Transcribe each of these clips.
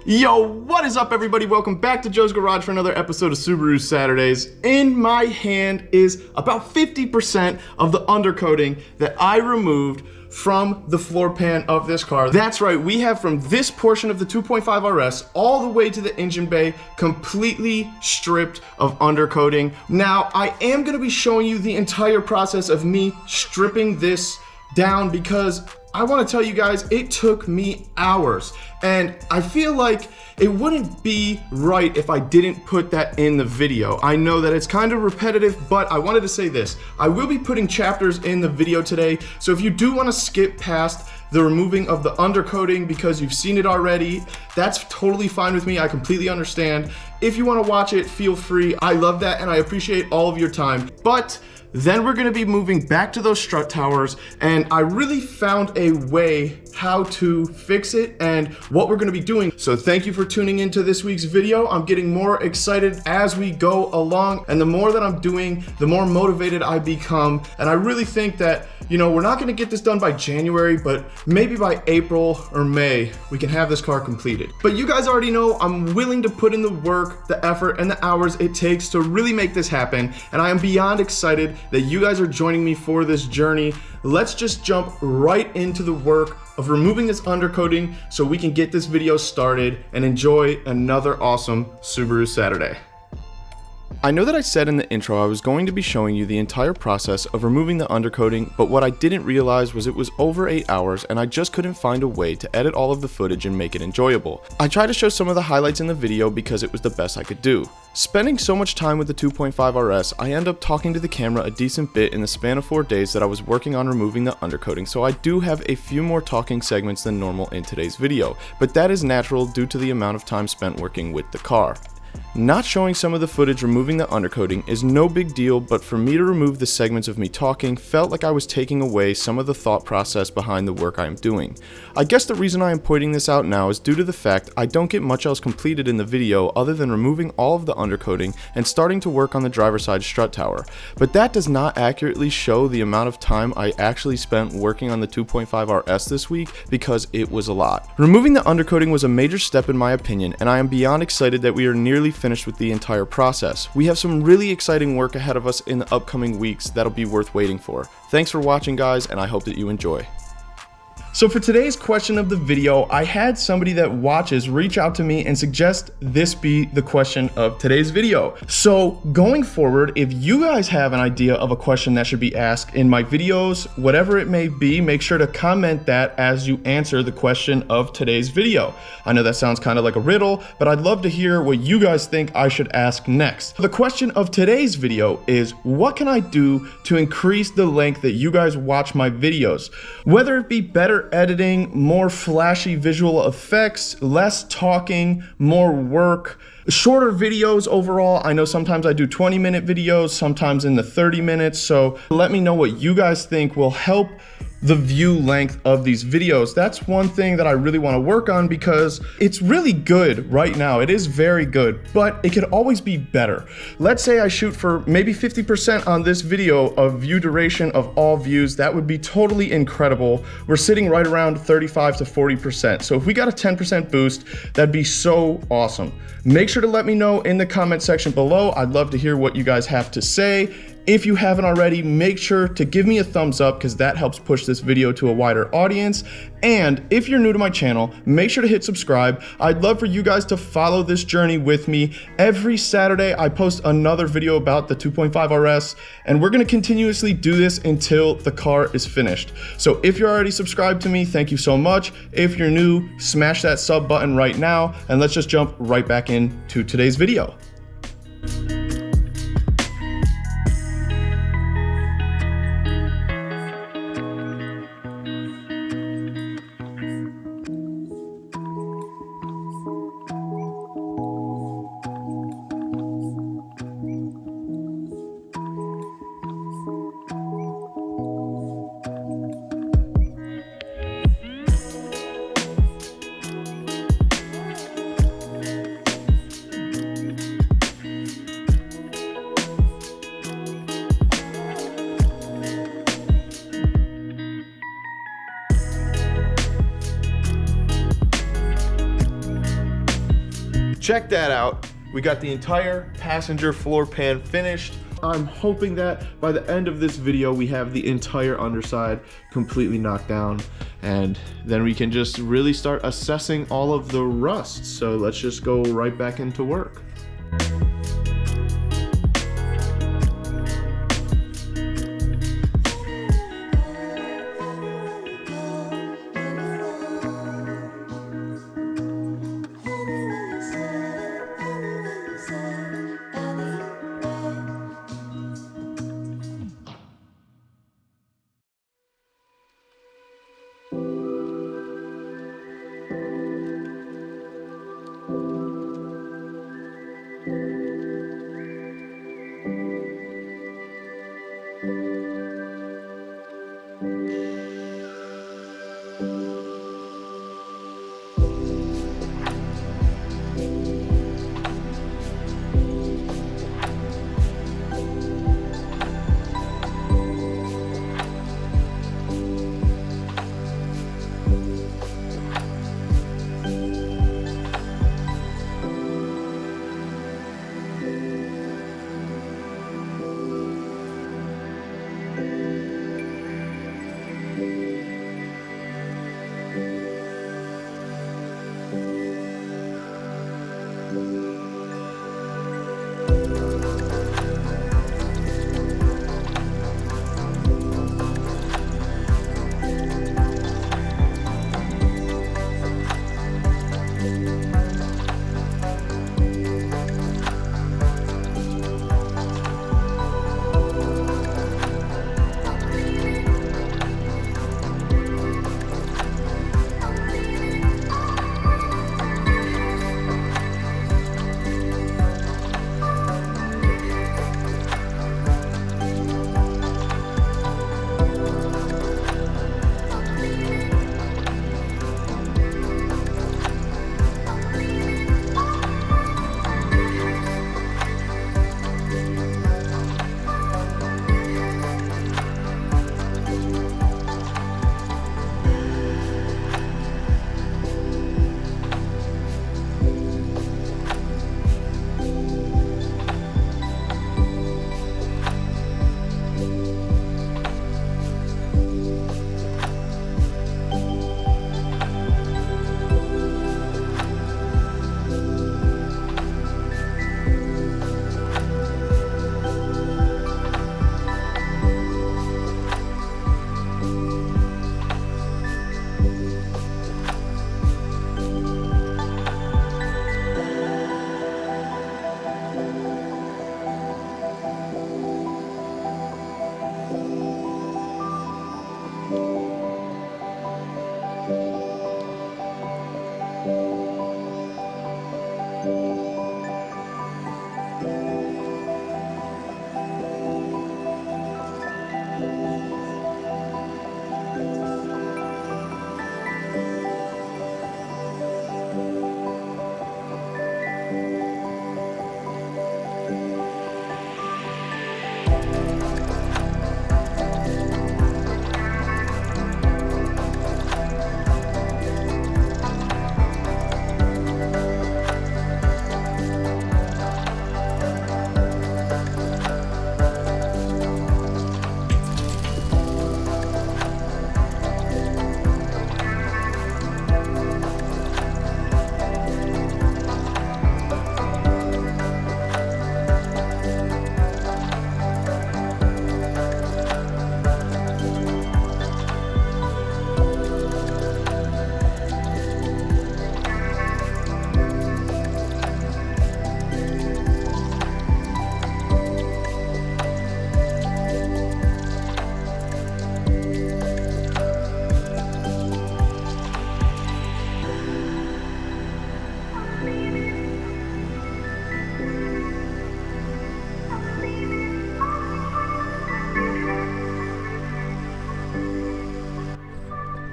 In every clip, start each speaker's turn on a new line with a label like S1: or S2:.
S1: Yo, what is up everybody? Welcome back to Joe's Garage for another episode of Subaru Saturdays. In my hand is about 50% of the undercoating that I removed from the floor pan of this car. That's right, we have from this portion of the 2.5RS all the way to the engine bay completely stripped of undercoating. Now, I am gonna be showing you the entire process of me stripping this down because I want to tell you guys, it took me hours, and I feel like it wouldn't be right if I didn't put that in the video. I know that it's kind of repetitive, but I wanted to say this. I will be putting chapters in the video today, so if you do want to skip past the removing of the undercoating because you've seen it already, that's totally fine with me. I completely understand. If you want to watch it, feel free. I love that, and I appreciate all of your time. But then we're gonna be moving back to those strut towers, and I really found a way how to fix it and what we're gonna be doing. So thank you for tuning into this week's video. I'm getting more excited as we go along, and the more that I'm doing, the more motivated I become. And I really think that, you know, we're not gonna get this done by January, but maybe by April or May, we can have this car completed. But you guys already know I'm willing to put in the work, the effort, and the hours it takes to really make this happen, and I am beyond excited that you guys are joining me for this journey. Let's just jump right into the work of removing this undercoating so we can get this video started and enjoy another awesome Subaru Saturday. I know that I said in the intro I was going to be showing you the entire process of removing the undercoating, but what I didn't realize was it was over 8 hours and I just couldn't find a way to edit all of the footage and make it enjoyable. I tried to show some of the highlights in the video because it was the best I could do. Spending so much time with the 2.5RS, I end up talking to the camera a decent bit in the span of 4 days that I was working on removing the undercoating, so I do have a few more talking segments than normal in today's video, but that is natural due to the amount of time spent working with the car. Not showing some of the footage removing the undercoating is no big deal, but for me to remove the segments of me talking felt like I was taking away some of the thought process behind the work I am doing. I guess the reason I am pointing this out now is due to the fact I don't get much else completed in the video other than removing all of the undercoating and starting to work on the driver's side strut tower. But that does not accurately show the amount of time I actually spent working on the 2.5RS this week because it was a lot. Removing the undercoating was a major step in my opinion, and I am beyond excited that we are nearly finished with the entire process. We have some really exciting work ahead of us in the upcoming weeks that'll be worth waiting for. Thanks for watching guys, and I hope that you enjoy. So for today's question of the video, I had somebody that watches reach out to me and suggest this be the question of today's video. So going forward, if you guys have an idea of a question that should be asked in my videos, whatever it may be, make sure to comment that as you answer the question of today's video. I know that sounds kind of like a riddle, but I'd love to hear what you guys think I should ask next. The question of today's video is, what can I do to increase the length that you guys watch my videos? Whether it be better editing, more flashy visual effects, less talking, more work, shorter videos overall. I know sometimes I do 20-minute videos, sometimes in the 30 minutes, so let me know what you guys think will help the view length of these videos. That's one thing that I really want to work on because it's really good right now. It is very good, but it could always be better. Let's say I shoot for maybe 50% on this video of view duration of all views. That would be totally incredible. We're sitting right around 35 to 40%. So if we got a 10% boost, that'd be so awesome. Make sure to let me know in the comment section below. I'd love to hear what you guys have to say. If you haven't already, make sure to give me a thumbs up because that helps push this video to a wider audience. And if you're new to my channel, make sure to hit subscribe. I'd love for you guys to follow this journey with me. Every Saturday, I post another video about the 2.5RS, and we're gonna continuously do this until the car is finished. So if you're already subscribed to me, thank you so much. If you're new, smash that sub button right now, and let's just jump right back into today's video. check that out. We got the entire passenger floor pan finished. I'm hoping that by the end of this video, we have the entire underside completely knocked down, and then we can just really start assessing all of the rust. So let's just go right back into work.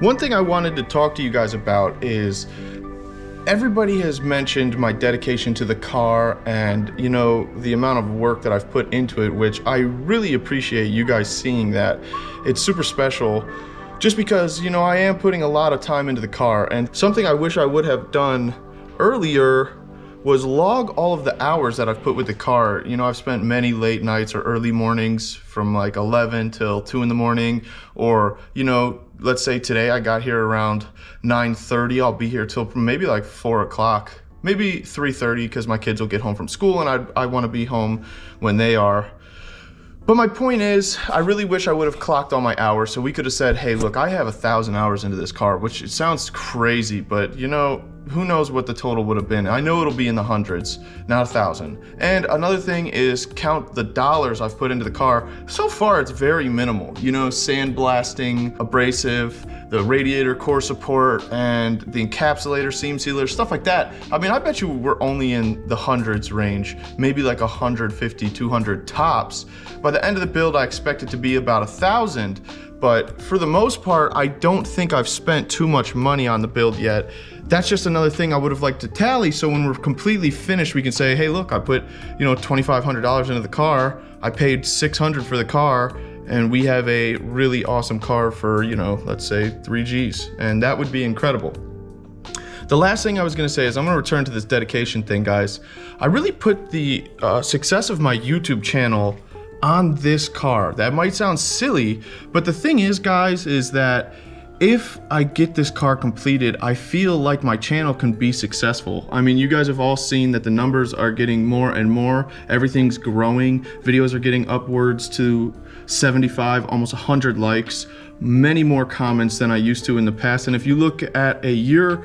S1: One thing I wanted to talk to you guys about is everybody has mentioned my dedication to the car and, you know, the amount of work that I've put into it, which I really appreciate you guys seeing that. It's super special just because, you know, I am putting a lot of time into the car, and something I wish I would have done earlier was log all of the hours that I've put with the car. You know, I've spent many late nights or early mornings from like 11 till 2 in the morning, or, you know, let's say today I got here around 9:30. I'll be here till maybe like 4 o'clock, maybe 3:30, because my kids will get home from school and I want to be home when they are. But my point is, I really wish I would have clocked all my hours so we could have said, hey, look, I have 1,000 hours into this car, which it sounds crazy, but you know, who knows what the total would have been. I know it'll be in the hundreds, not 1,000. And another thing is count the dollars I've put into the car. So far, it's very minimal. You know, sandblasting, abrasive, the radiator core support, and the encapsulator, seam sealer, stuff like that. I mean, I bet you we're only in the hundreds range, maybe like 150, 200 tops. By the end of the build, I expect it to be about 1,000. But for the most part, I don't think I've spent too much money on the build yet. That's just another thing I would have liked to tally, so when we're completely finished, we can say, hey, look, I put, you know, $2,500 into the car, I paid $600 for the car, and we have a really awesome car for, you know, let's say 3 G's, and that would be incredible. The last thing I was gonna say is I'm gonna return to this dedication thing, guys. I really put the success of my YouTube channel on this car. That might sound silly, but the thing is, guys, is that if I get this car completed, I feel like my channel can be successful. I mean, you guys have all seen that the numbers are getting more and more. Everything's growing. Videos are getting upwards to 75, almost 100 likes, many more comments than I used to in the past. And if you look at a year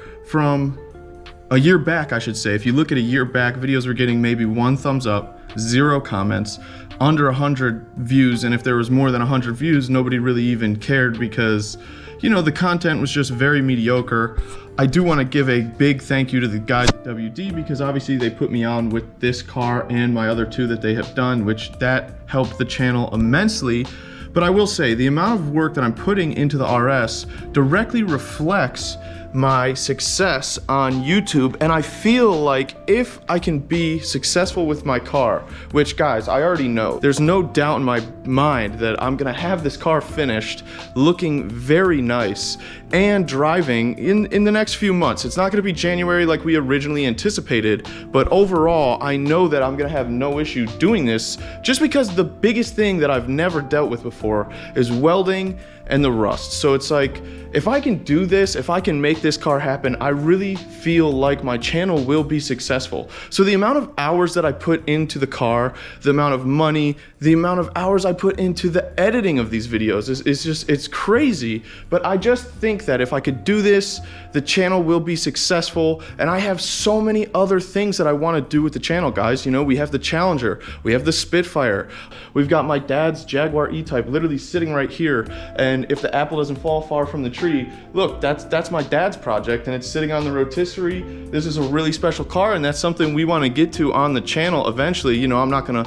S1: back, I should say, if you look at a year back, videos were getting maybe 1 thumbs up, 0 comments, under 100 views, and if there was more than 100 views, nobody really even cared because, you know, the content was just very mediocre. I do want to give a big thank you to the guys at WD, because obviously they put me on with this car and my other 2 that they have done, which that helped the channel immensely. But I will say, the amount of work that I'm putting into the RS directly reflects my success on YouTube, and I feel like if I can be successful with my car, which, guys, I already know, there's no doubt in my mind that I'm gonna have this car finished, looking very nice, and driving in the next few months. It's not gonna be January like we originally anticipated, but overall, I know that I'm gonna have no issue doing this, just because the biggest thing that I've never dealt with before is welding and the rust. So it's like, if I can do this, if I can make this car happen, I really feel like my channel will be successful. So the amount of hours that I put into the car, the amount of money, the amount of hours I put into the editing of these videos is just, it's crazy. But I just think that if I could do this, the channel will be successful. And I have so many other things that I want to do with the channel, guys. You know, we have the Challenger, we have the Spitfire, we've got my dad's Jaguar E-Type literally sitting right here. And if the apple doesn't fall far from the tree, look, that's my dad's project, and it's sitting on the rotisserie. This is a really special car, and that's something we want to get to on the channel eventually. You know, I'm not gonna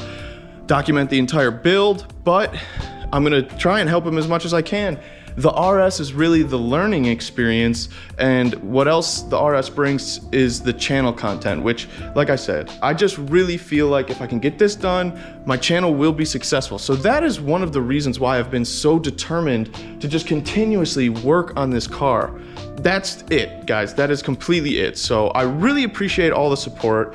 S1: document the entire build, but I'm gonna try and help him as much as I can. The RS is really the learning experience, and what else the RS brings is the channel content, which, like I said, I just really feel like if I can get this done, my channel will be successful. So that is one of the reasons why I've been so determined to just continuously work on this car. That's it, guys. That is completely it. So I really appreciate all the support.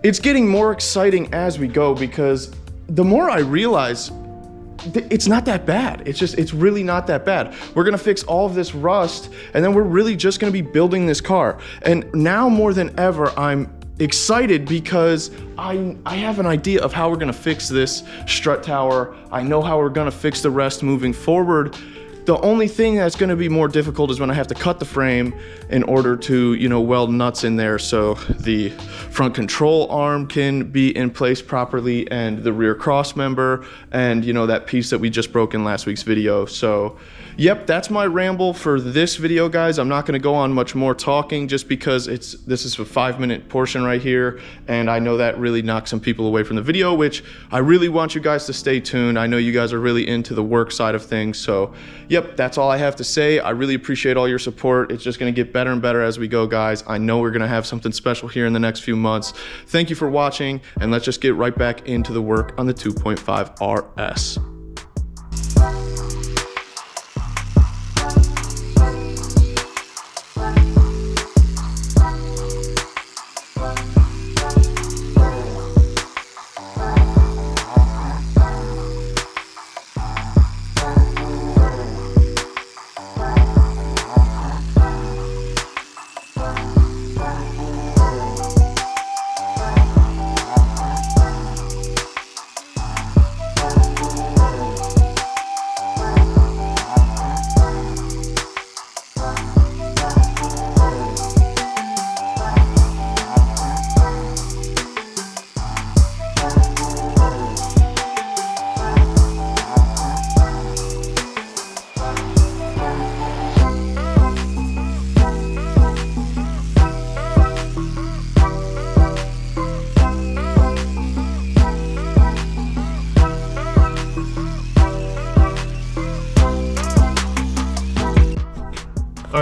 S1: It's getting more exciting as we go, because the more I realize it's not that bad. It's really not that bad. We're gonna fix all of this rust, and then we're really just gonna be building this car. And now more than ever, I'm excited because I have an idea of how we're gonna fix this strut tower. I know how we're gonna fix the rest moving forward. The only thing that's gonna be more difficult is when I have to cut the frame in order to, you know, weld nuts in there so the front control arm can be in place properly, and the rear cross member, and, you know, that piece that we just broke in last week's video. So, yep, that's my ramble for this video, guys. I'm not gonna go on much more talking just because this is a 5-minute portion right here, and I know that really knocks some people away from the video, which I really want you guys to stay tuned. I know you guys are really into the work side of things, so yep, that's all I have to say. I really appreciate all your support. It's just gonna get better and better as we go, guys. I know we're gonna have something special here in the next few months. Thank you for watching, and let's just get right back into the work on the 2.5 RS.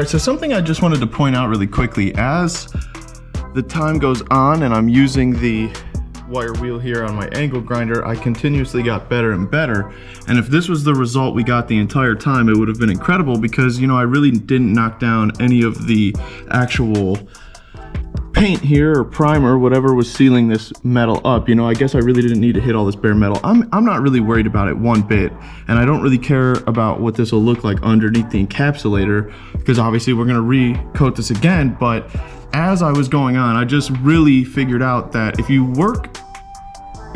S1: right, so something I just wanted to point out really quickly, as the time goes on and I'm using the wire wheel here on my angle grinder, I continuously got better and better. And if this was the result we got the entire time, it would have been incredible, because, you know, I really didn't knock down any of the actual paint here or primer, whatever was sealing this metal up. You know, I guess I really didn't need to hit all this bare metal. I'm not really worried about it one bit, and I don't really care about what this will look like underneath the encapsulator, because obviously we're gonna re-coat this again. But as I was going on, I just really figured out that if you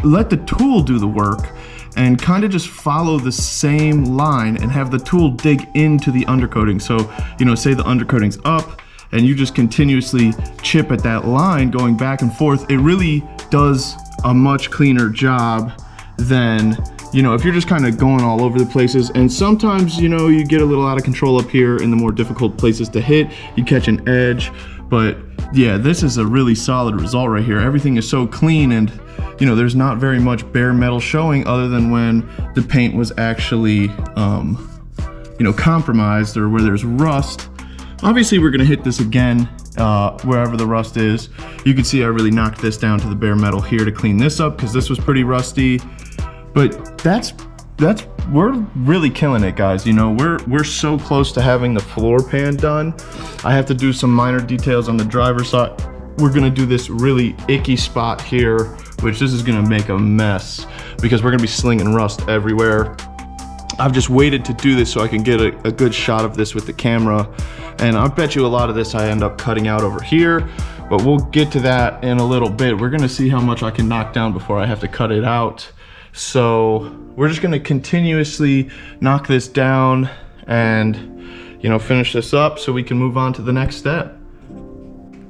S1: let the tool do the work and kind of just follow the same line and have the tool dig into the undercoating. So, you know, say the undercoating's up and you just continuously chip at that line going back and forth, it really does a much cleaner job than, you know, if you're just kind of going all over the places. And sometimes, you know, you get a little out of control up here in the more difficult places to hit, you catch an edge. But yeah, this is a really solid result right here. Everything is so clean, and you know, there's not very much bare metal showing other than when the paint was actually, you know, compromised, or where there's rust. Obviously, we're gonna hit this again wherever the rust is. You can see I really knocked this down to the bare metal here to clean this up, because this was pretty rusty. But we're really killing it, guys. You know, we're so close to having the floor pan done. I have to do some minor details on the driver's side. We're gonna do this really icky spot here, which this is gonna make a mess, because we're gonna be slinging rust everywhere. I've just waited to do this so I can get a good shot of this with the camera. And I bet you a lot of this I end up cutting out over here, but we'll get to that in a little bit. We're gonna see how much I can knock down before I have to cut it out. So we're just gonna continuously knock this down and, you know, finish this up so we can move on to the next step.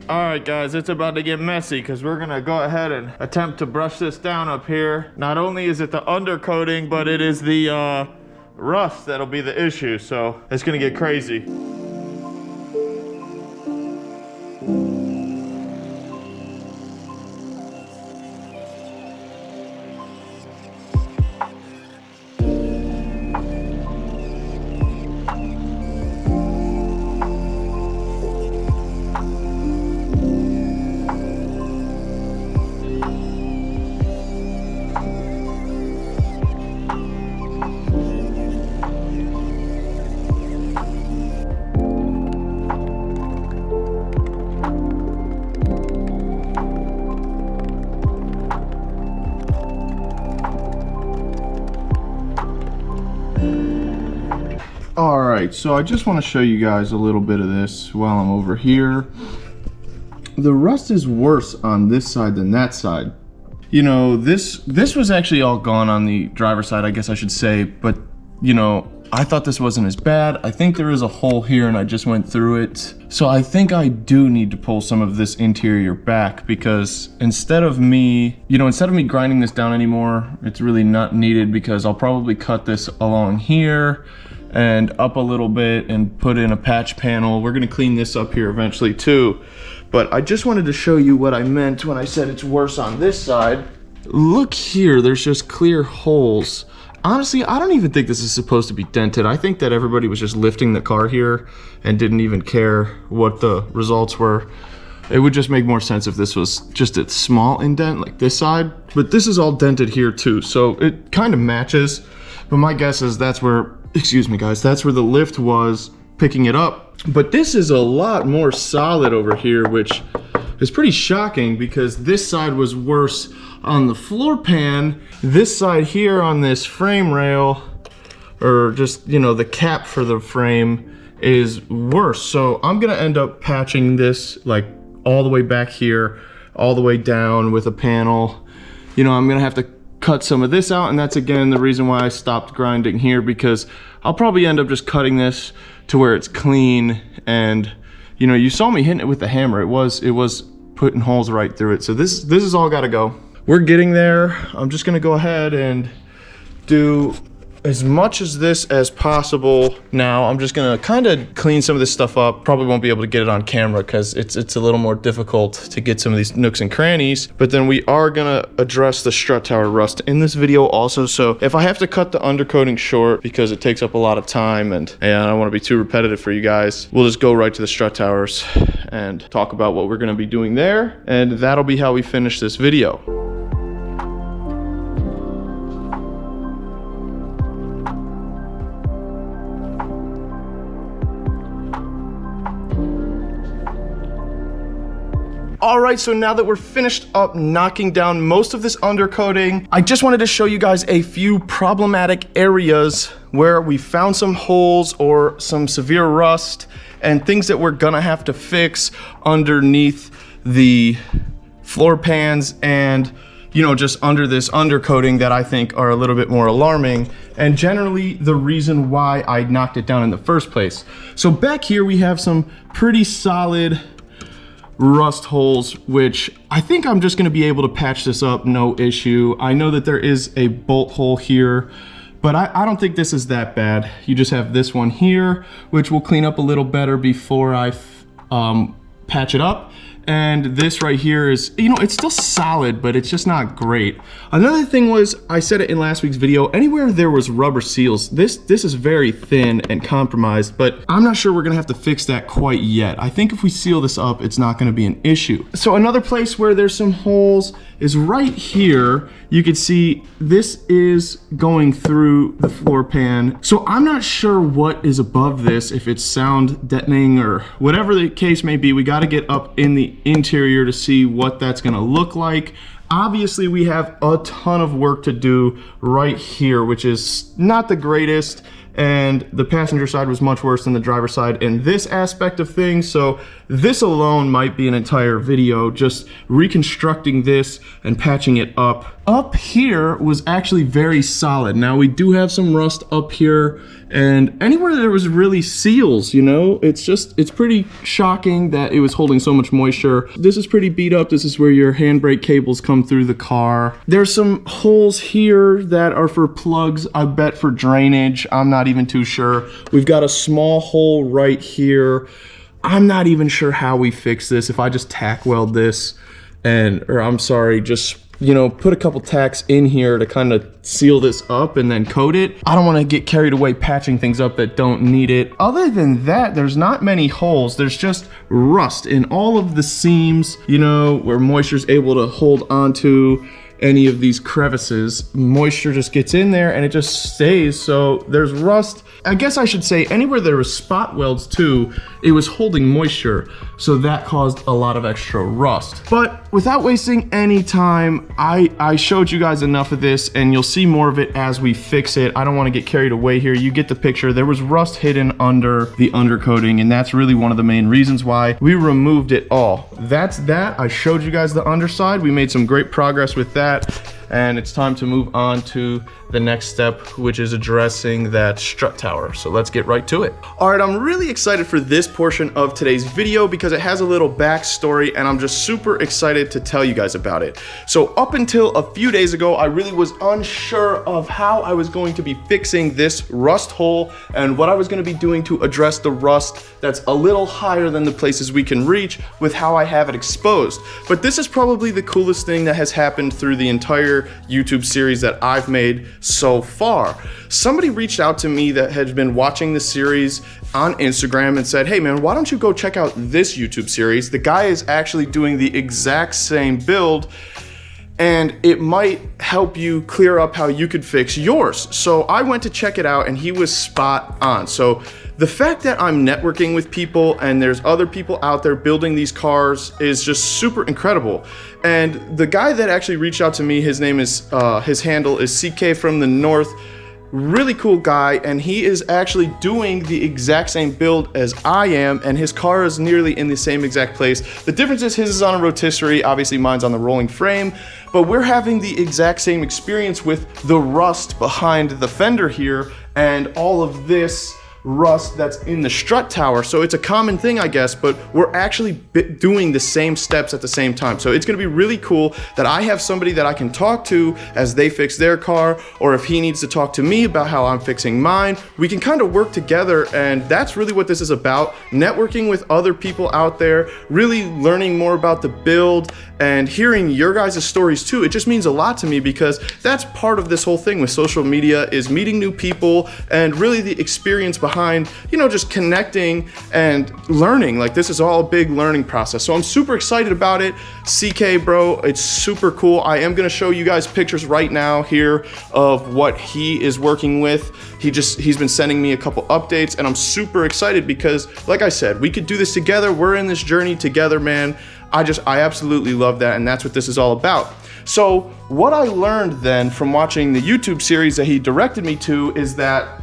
S1: All right, guys, it's about to get messy, because we're gonna go ahead and attempt to brush this down up here. Not only is it the undercoating, but it is the rust that'll be the issue. So it's gonna get crazy. All right, so I just want to show you guys a little bit of this while I'm over here. The rust is worse on this side than that side. You know, this was actually all gone on the driver's side, I guess I should say, but you know, I thought this wasn't as bad. I think there is a hole here and I just went through it. So I think I do need to pull some of this interior back, because instead of me grinding this down anymore, it's really not needed, because I'll probably cut this along here and up a little bit and put in a patch panel. We're gonna clean this up here eventually too. But I just wanted to show you what I meant when I said it's worse on this side. Look here, there's just clear holes. Honestly, I don't even think this is supposed to be dented. I think that everybody was just lifting the car here and didn't even care what the results were. It would just make more sense if this was just a small indent like this side, but this is all dented here too, so it kind of matches. But my guess is that's where, excuse me guys, that's where the lift was picking it up. But this is a lot more solid over here, which is pretty shocking, because this side was worse on the floor pan. This side here on this frame rail, or just, you know, the cap for the frame, is worse. So I'm gonna end up patching this like all the way back here, all the way down with a panel. You know, I'm gonna have to cut some of this out, and that's again the reason why I stopped grinding here, because I'll probably end up just cutting this to where it's clean. And you know, you saw me hitting it with the hammer. It was putting holes right through it. So this is all got to go. We're getting there. I'm just gonna go ahead and do as much of this as possible. Now I'm just gonna kind of clean some of this stuff up. Probably won't be able to get it on camera because it's a little more difficult to get some of these nooks and crannies, but then we are gonna address the strut tower rust in this video also. So if I have to cut the undercoating short because it takes up a lot of time and I don't want to be too repetitive for you guys, we'll just go right to the strut towers and talk about what we're gonna be doing there, and that'll be how we finish this video. All right, so now that we're finished up knocking down most of this undercoating, I just wanted to show you guys a few problematic areas where we found some holes or some severe rust and things that we're gonna have to fix underneath the floor pans and, you know, just under this undercoating that I think are a little bit more alarming, and generally the reason why I knocked it down in the first place. So back here we have some pretty solid rust holes, which I think I'm just gonna be able to patch this up, no issue. I know that there is a bolt hole here, but I don't think this is that bad. You just have this one here, which will clean up a little better before I patch it up. And this right here is, you know, it's still solid, but it's just not great. Another thing was, I said it in last week's video, anywhere there was rubber seals, this is very thin and compromised, but I'm not sure we're gonna have to fix that quite yet. I think if we seal this up, it's not gonna be an issue. So another place where there's some holes is right here. You can see this is going through the floor pan. So I'm not sure what is above this, if it's sound deadening or whatever the case may be. We gotta get up in the interior to see what that's gonna look like. Obviously we have a ton of work to do right here, which is not the greatest, and the passenger side was much worse than the driver's side in this aspect of things. So this alone might be an entire video, just reconstructing this and patching it up. Up here was actually very solid. Now we do have some rust up here, and anywhere there was really seals, you know, it's pretty shocking that it was holding so much moisture. This is pretty beat up. This is where your handbrake cables come through the car. There's some holes here that are for plugs, I bet for drainage. I'm not even too sure. We've got a small hole right here. I'm not even sure how we fix this. If I just tack weld this just, you know, put a couple tacks in here to kind of seal this up and then coat it. I don't want to get carried away patching things up that don't need it. Other than that, there's not many holes. There's just rust in all of the seams, you know, where moisture's able to hold onto any of these crevices. Moisture just gets in there and it just stays. So there's rust. I guess I should say anywhere there was spot welds too, it was holding moisture. So that caused a lot of extra rust. But without wasting any time, I showed you guys enough of this and you'll see more of it as we fix it. I don't want to get carried away here. You get the picture. There was rust hidden under the undercoating, and that's really one of the main reasons why we removed it all. That's that. I showed you guys the underside. We made some great progress with that. And it's time to move on to the next step, which is addressing that strut tower. So let's get right to it. All right, I'm really excited for this portion of today's video because it has a little backstory and I'm just super excited to tell you guys about it. So up until a few days ago, I really was unsure of how I was going to be fixing this rust hole and what I was going to be doing to address the rust that's a little higher than the places we can reach with how I have it exposed. But this is probably the coolest thing that has happened through the entire YouTube series that I've made so far. Somebody reached out to me that had been watching the series on Instagram and said, hey man, why don't you go check out this YouTube series? The guy is actually doing the exact same build and it might help you clear up how you could fix yours. So I went to check it out and he was spot on. So the fact that I'm networking with people and there's other people out there building these cars is just super incredible. And the guy that actually reached out to me, his name is, his handle is CK from the North. Really cool guy, and he is actually doing the exact same build as I am, and his car is nearly in the same exact place. The difference is his is on a rotisserie, obviously mine's on the rolling frame, but we're having the exact same experience with the rust behind the fender here and all of this rust that's in the strut tower. So it's a common thing, I guess, but we're actually doing the same steps at the same time. So it's gonna be really cool that I have somebody that I can talk to as they fix their car, or if he needs to talk to me about how I'm fixing mine, we can kind of work together. And that's really what this is about, networking with other people out there, really learning more about the build and hearing your guys' stories too. It just means a lot to me because that's part of this whole thing with social media, is meeting new people and really the experience behind, you know, just connecting and learning. Like, this is all a big learning process. So I'm super excited about it. CK, bro, it's super cool. I am gonna show you guys pictures right now here of what he is working with. He's been sending me a couple updates, and I'm super excited because, like I said, we could do this together. We're in this journey together, man. I absolutely love that, and that's what this is all about. So what I learned then from watching the YouTube series that he directed me to is that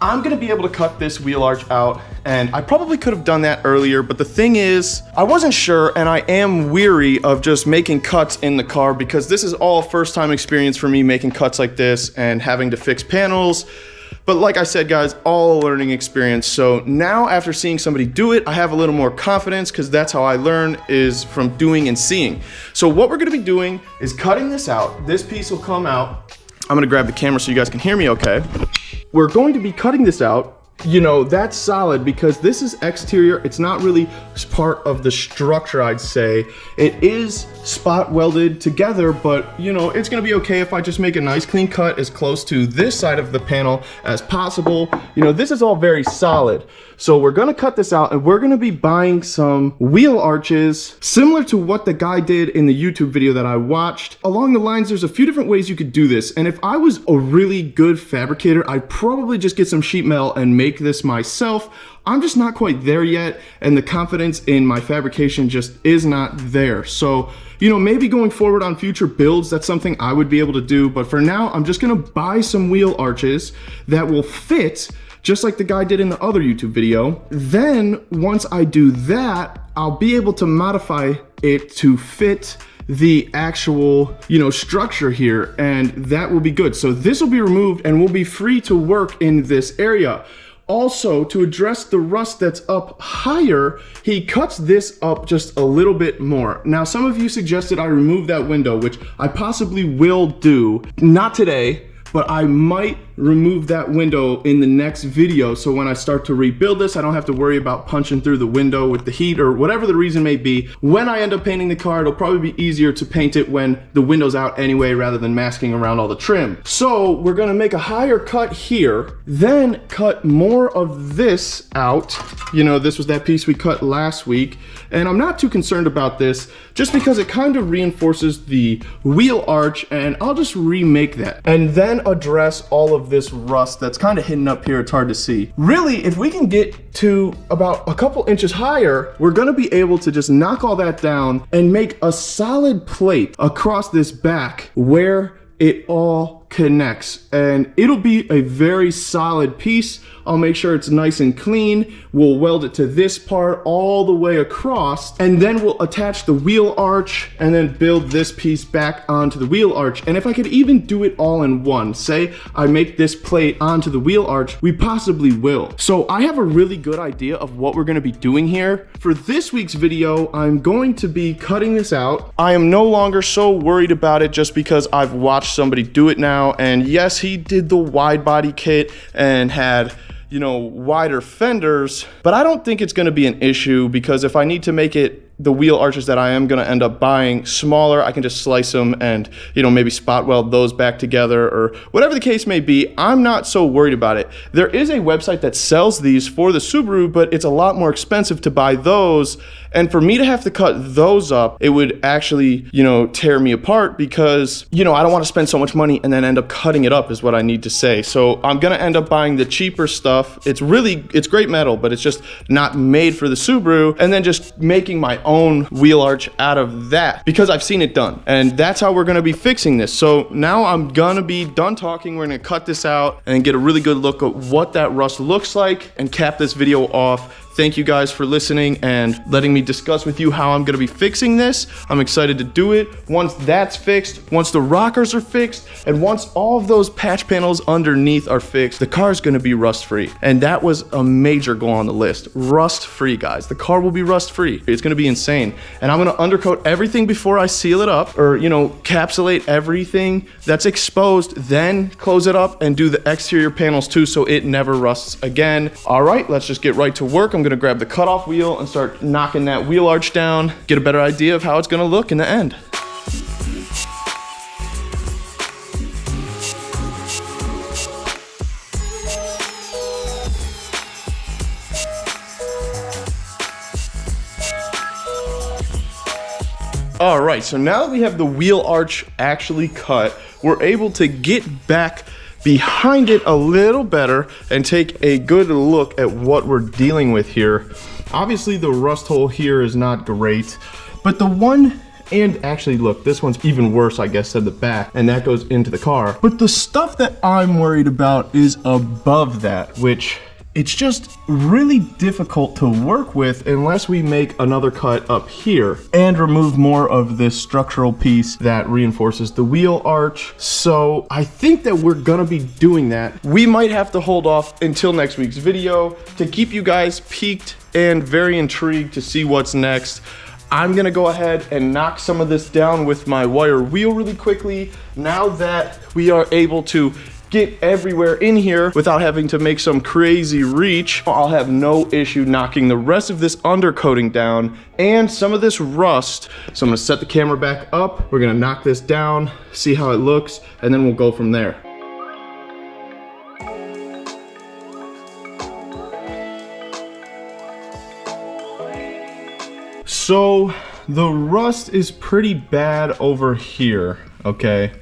S1: I'm gonna be able to cut this wheel arch out, and I probably could have done that earlier, but the thing is, I wasn't sure, and I am weary of just making cuts in the car because this is all first time experience for me, making cuts like this and having to fix panels. But like I said, guys, all a learning experience. So now after seeing somebody do it, I have a little more confidence because that's how I learn, is from doing and seeing. So what we're gonna be doing is cutting this out. This piece will come out. I'm gonna grab the camera so you guys can hear me okay. We're going to be cutting this out. You know, that's solid because this is exterior. It's not really part of the structure, I'd say. It is spot welded together, but you know, it's gonna be okay if I just make a nice clean cut as close to this side of the panel as possible. You know, this is all very solid. So we're gonna cut this out, and we're gonna be buying some wheel arches similar to what the guy did in the YouTube video that I watched. Along the lines, there's a few different ways you could do this. And if I was a really good fabricator, I'd probably just get some sheet metal and make this myself. I'm just not quite there yet, and the confidence in my fabrication just is not there. So, you know, maybe going forward on future builds, that's something I would be able to do. But for now, I'm just gonna buy some wheel arches that will fit just like the guy did in the other YouTube video. Then once I do that, I'll be able to modify it to fit the actual, you know, structure here, and that will be good. So this will be removed and we'll be free to work in this area. Also, to address the rust that's up higher, he cuts this up just a little bit more. Now, some of you suggested I remove that window, which I possibly will do. Not today, but I might remove that window in the next video, so when I start to rebuild this, I don't have to worry about punching through the window with the heat or whatever the reason may be. When I end up painting the car, it'll probably be easier to paint it when the window's out anyway, rather than masking around all the trim. So we're gonna make a higher cut here, then cut more of this out. You know, this was that piece we cut last week, and I'm not too concerned about this just because it kind of reinforces the wheel arch, and I'll just remake that. And then address all of this rust that's kind of hidden up here. It's hard to see. Really, if we can get to about a couple inches higher, we're gonna be able to just knock all that down and make a solid plate across this back where it all connects, and it'll be a very solid piece. I'll make sure it's nice and clean. We'll weld it to this part all the way across, and then we'll attach the wheel arch and then build this piece back onto the wheel arch. And if I could even do it all in one, say I make this plate onto the wheel arch, we possibly will. So I have a really good idea of what we're gonna be doing here. For this week's video, I'm going to be cutting this out. I am no longer so worried about it just because I've watched somebody do it now. And yes, he did the wide body kit and had, you know, wider fenders, but I don't think it's gonna be an issue because if I need to make it the wheel arches that I am gonna end up buying smaller, I can just slice them and, you know, maybe spot weld those back together or whatever the case may be. I'm not so worried about it. There is a website that sells these for the Subaru, but it's a lot more expensive to buy those. And for me to have to cut those up, it would actually, you know, tear me apart because, you know, I don't want to spend so much money and then end up cutting it up is what I need to say. So I'm gonna end up buying the cheaper stuff. It's great metal, but it's just not made for the Subaru, and then just making my own wheel arch out of that because I've seen it done. And that's how we're gonna be fixing this. So now I'm gonna be done talking. We're gonna cut this out and get a really good look at what that rust looks like and cap this video off. thank you guys for listening and letting me discuss with you how I'm gonna be fixing this. I'm excited to do it. Once that's fixed, once the rockers are fixed, and once all of those patch panels underneath are fixed, the car is gonna be rust-free. And that was a major goal on the list. Rust-free, guys. The car will be rust-free. It's gonna be insane. And I'm gonna undercoat everything before I seal it up, or, you know, capsulate everything that's exposed, then close it up and do the exterior panels too so it never rusts again. All right, let's just get right to work. I'm gonna grab the cutoff wheel and start knocking that wheel arch down, get a better idea of how it's gonna look in the end. All right, so now that we have the wheel arch actually cut, we're able to get back behind it a little better and take a good look at what we're dealing with here. Obviously the rust hole here is not great, but the one, and actually look, this one's even worse, I guess, at the back, and that goes into the car. But the stuff that I'm worried about is above that, which it's just really difficult to work with unless we make another cut up here and remove more of this structural piece that reinforces the wheel arch. So I think that we're gonna be doing that. We might have to hold off until next week's video to keep you guys piqued and very intrigued to see what's next. I'm gonna go ahead and knock some of this down with my wire wheel really quickly. Now that we are able to get everywhere in here without having to make some crazy reach, I'll have no issue knocking the rest of this undercoating down and some of this rust. So I'm gonna set the camera back up, we're gonna knock this down, see how it looks, and then we'll go from there. So the rust is pretty bad over here, okay?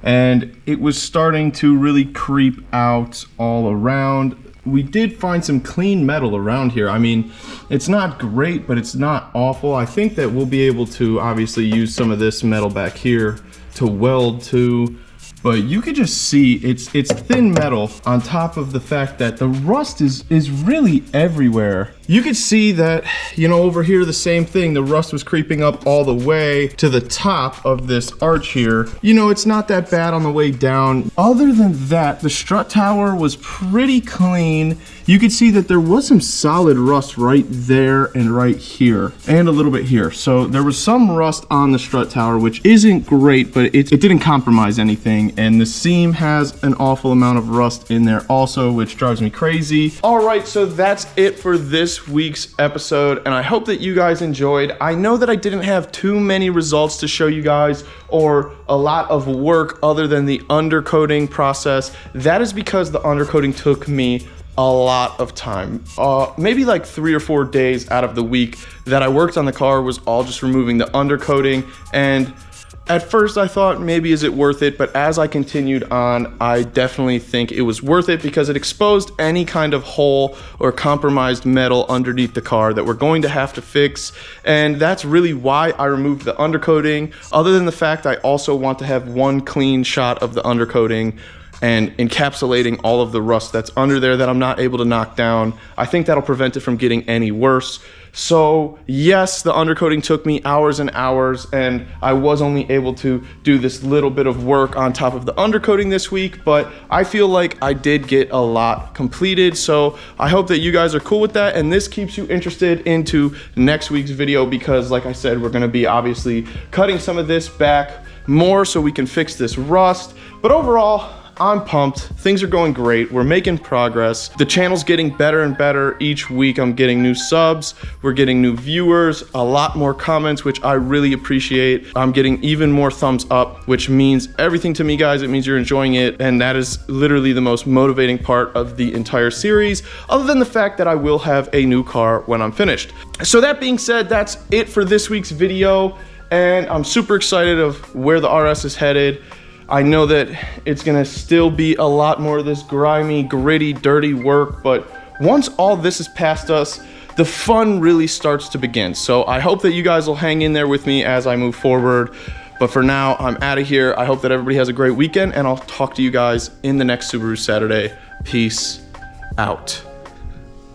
S1: And it was starting to really creep out all around. We did find some clean metal around here. I mean, it's not great, but it's not awful. I think that we'll be able to obviously use some of this metal back here to weld to, but you could just see it's thin metal on top of the fact that the rust is really everywhere. You could see that, you know, over here, the same thing, the rust was creeping up all the way to the top of this arch here. You know, it's not that bad on the way down. Other than that, the strut tower was pretty clean. You could see that there was some solid rust right there and right here, and a little bit here. So there was some rust on the strut tower, which isn't great, but it didn't compromise anything. And the seam has an awful amount of rust in there also, which drives me crazy. All right, so that's it for this week's episode, and I hope that you guys enjoyed. I know that I didn't have too many results to show you guys or a lot of work other than the undercoating process. That is because the undercoating took me a lot of time. Maybe like 3 or 4 days out of the week that I worked on the car was all just removing the undercoating. And at first I thought, maybe is it worth it? But as I continued on, I definitely think it was worth it because it exposed any kind of hole or compromised metal underneath the car that we're going to have to fix. And that's really why I removed the undercoating. Other than the fact I also want to have one clean shot of the undercoating and encapsulating all of the rust that's under there that I'm not able to knock down. I think that'll prevent it from getting any worse. So yes, the undercoating took me hours and hours, and I was only able to do this little bit of work on top of the undercoating this week, but I feel like I did get a lot completed. So I hope that you guys are cool with that, and this keeps you interested into next week's video because, like I said, we're gonna be obviously cutting some of this back more so we can fix this rust. But overall, I'm pumped. Things are going great. We're making progress. The channel's getting better and better each week. I'm getting new subs. We're getting new viewers, a lot more comments, which I really appreciate. I'm getting even more thumbs up, which means everything to me, guys. It means you're enjoying it. And that is literally the most motivating part of the entire series, other than the fact that I will have a new car when I'm finished. So that being said, that's it for this week's video. And I'm super excited of where the RS is headed. I know that it's gonna still be a lot more of this grimy, gritty, dirty work, but once all this is past us, the fun really starts to begin. So I hope that you guys will hang in there with me as I move forward. But for now, I'm out of here. I hope that everybody has a great weekend, and I'll talk to you guys in the next Subaru Saturday. Peace out.